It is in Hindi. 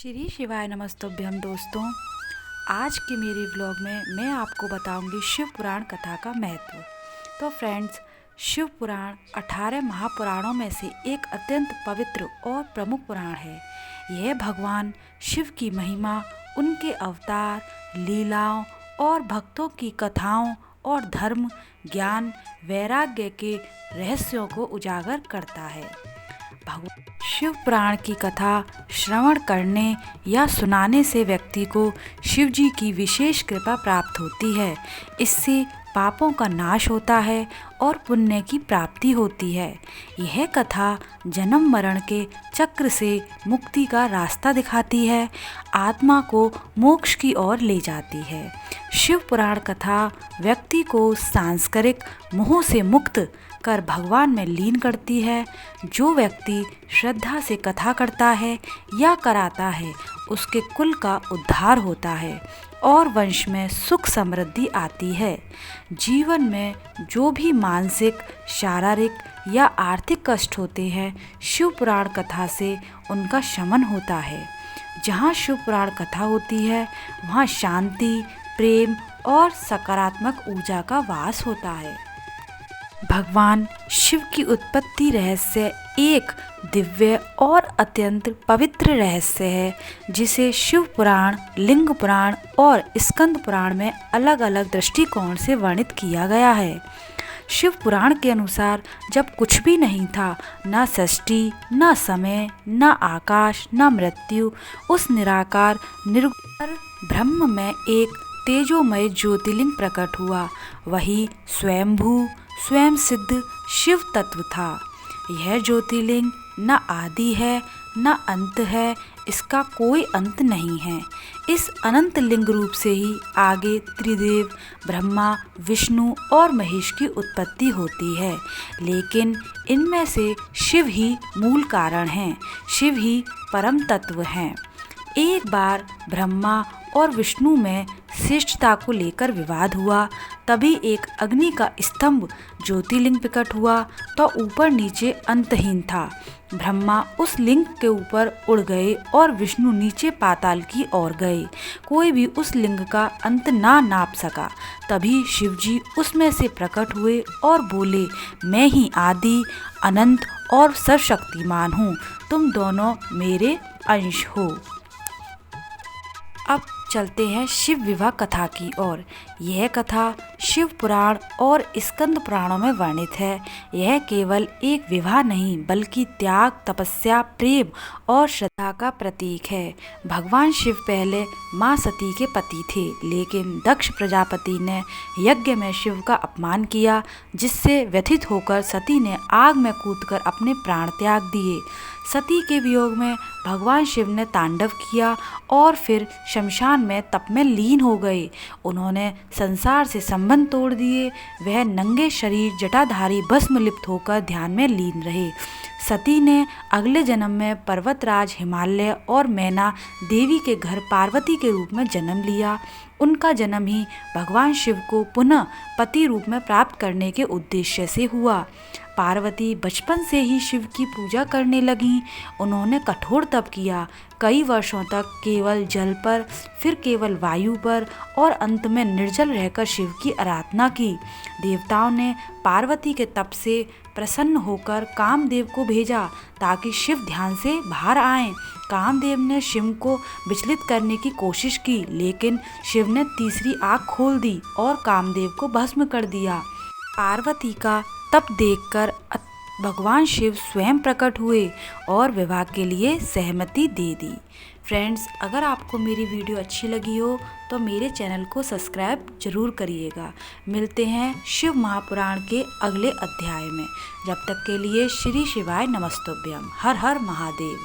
श्री शिवाय नमस्तुभ्यम दोस्तों। आज के मेरे व्लॉग में मैं आपको बताऊंगी शिव पुराण कथा का महत्व। तो फ्रेंड्स, शिव पुराण 18 महापुराणों में से एक अत्यंत पवित्र और प्रमुख पुराण है। यह भगवान शिव की महिमा, उनके अवतार, लीलाओं और भक्तों की कथाओं और धर्म, ज्ञान, वैराग्य के रहस्यों को उजागर करता है। शिव पुराण की कथा श्रवण करने या सुनाने से व्यक्ति को शिव जी की विशेष कृपा प्राप्त होती है। इससे पापों का नाश होता है और पुण्य की प्राप्ति होती है। यह कथा जन्म मरण के चक्र से मुक्ति का रास्ता दिखाती है, आत्मा को मोक्ष की ओर ले जाती है। शिव पुराण कथा व्यक्ति को सांसारिक मोह से मुक्त कर भगवान में लीन करती है। जो व्यक्ति श्रद्धा से कथा करता है या कराता है, उसके कुल का उद्धार होता है और वंश में सुख समृद्धि आती है। जीवन में जो भी मानसिक, शारीरिक या आर्थिक कष्ट होते हैं, शिव पुराण कथा से उनका शमन होता है। जहाँ शिव पुराण कथा होती है, वहाँ शांति, प्रेम और सकारात्मक ऊर्जा का वास होता है। भगवान शिव की उत्पत्ति रहस्य एक दिव्य और अत्यंत पवित्र रहस्य है, जिसे शिव पुराण, लिंग पुराण और स्कंद पुराण में अलग अलग दृष्टिकोण से वर्णित किया गया है। शिव पुराण के अनुसार जब कुछ भी नहीं था, न सृष्टि, न समय, न आकाश, न मृत्यु, उस निराकार निर्गुण ब्रह्म में एक तेजोमय ज्योतिर्लिंग प्रकट हुआ। वही स्वयंभू, स्वयं सिद्ध शिव तत्व था। यह ज्योतिर्लिंग न आदि है न अंत है, इसका कोई अंत नहीं है। इस अनंत लिंग रूप से ही आगे त्रिदेव ब्रह्मा, विष्णु और महेश की उत्पत्ति होती है, लेकिन इनमें से शिव ही मूल कारण हैं, शिव ही परम तत्व हैं। एक बार ब्रह्मा और विष्णु में श्रेष्ठता को लेकर विवाद हुआ। तभी एक अग्नि का स्तंभ ज्योतिर्लिंग प्रकट हुआ, तो ऊपर नीचे अंतहीन था। ब्रह्मा उस लिंग के ऊपर उड़ गए और विष्णु नीचे पाताल की ओर गए। कोई भी उस लिंग का अंत ना नाप सका। तभी शिवजी उसमें से प्रकट हुए और बोले, मैं ही आदि, अनंत और सर्वशक्तिमान हूँ, तुम दोनों मेरे अंश हो। अब चलते हैं शिव विवाह कथा की ओर। यह कथा शिव पुराण और स्कंद पुराणों में वर्णित है। यह केवल एक विवाह नहीं, बल्कि त्याग, तपस्या, प्रेम और श्रद्धा का प्रतीक है। भगवान शिव पहले माँ सती के पति थे, लेकिन दक्ष प्रजापति ने यज्ञ में शिव का अपमान किया, जिससे व्यथित होकर सती ने आग में कूदकर अपने प्राण त्याग दिए। सती के वियोग में भगवान शिव ने तांडव किया और फिर शमशान में तप में लीन हो गए। उन्होंने संसार से संबंध तोड़ दिए। वह नंगे शरीर जटाधारी भस्म लिप्त होकर ध्यान में लीन रहे। सती ने अगले जन्म में पर्वतराज हिमालय और मैना देवी के घर पार्वती के रूप में जन्म लिया। उनका जन्म ही भगवान शिव को पुनः पति रूप में प्राप्त करने के उद्देश्य से हुआ। पार्वती बचपन से ही शिव की पूजा करने लगीं। उन्होंने कठोर तप किया, कई वर्षों तक केवल जल पर, फिर केवल वायु पर और अंत में निर्जल रहकर शिव की आराधना की। देवताओं ने पार्वती के तप से प्रसन्न होकर कामदेव को भेजा, ताकि शिव ध्यान से बाहर आएं। कामदेव ने शिव को विचलित करने की कोशिश की, लेकिन शिव ने तीसरी आँख खोल दी और कामदेव को भस्म कर दिया। पार्वती का तप देखकर भगवान शिव स्वयं प्रकट हुए और विवाह के लिए सहमति दे दी। फ्रेंड्स, अगर आपको मेरी वीडियो अच्छी लगी हो तो मेरे चैनल को सब्सक्राइब जरूर करिएगा। मिलते हैं शिव महापुराण के अगले अध्याय में। जब तक के लिए श्री शिवाय नमस्तुभ्यम। हर हर महादेव।